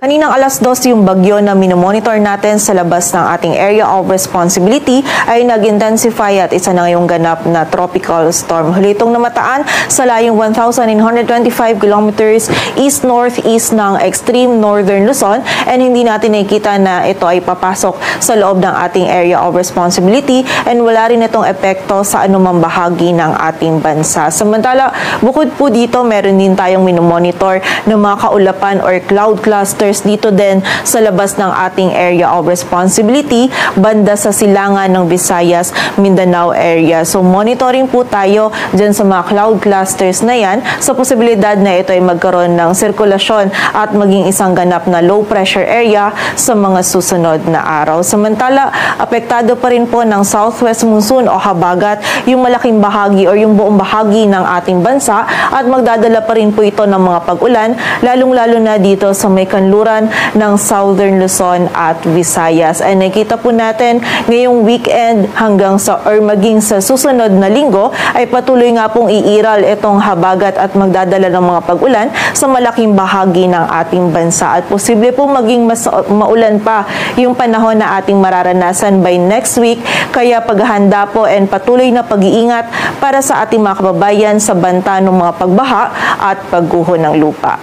Kaninang alas 2 yung bagyo na minomonitor natin sa labas ng ating area of responsibility ay nag-intensify at isa na ngayong ganap na tropical storm. Huli itong namataan sa layong 1,925 kilometers east-northeast ng extreme northern Luzon, and hindi natin nakikita na ito ay papasok sa loob ng ating area of responsibility, and wala rin itong epekto sa anumang bahagi ng ating bansa. Samantala, bukod po dito, meron din tayong minomonitor ng mga kaulapan or cloud clusters dito din sa labas ng ating area of responsibility, banda sa silangan ng Visayas, Mindanao area. So monitoring po tayo dyan sa mga cloud clusters na yan sa posibilidad na ito ay magkaroon ng sirkulasyon at maging isang ganap na low pressure area sa mga susunod na araw. Samantala, apektado pa rin po ng southwest monsoon o habagat yung malaking bahagi o yung buong bahagi ng ating bansa, at magdadala pa rin po ito ng mga pag-ulan, lalong-lalo na dito sa may kanluran ng Southern Luzon at Visayas. Ay nakita po natin ngayong weekend hanggang sa or maging sa susunod na linggo ay patuloy nga pong iiral itong habagat at magdadala ng mga pag-ulan sa malaking bahagi ng ating bansa. At posible po maging mas maulan pa yung panahon na ating mararanasan by next week. Kaya paghahanda po and patuloy na pag-iingat para sa ating mga kababayan sa banta ng mga pagbaha at pagguho ng lupa.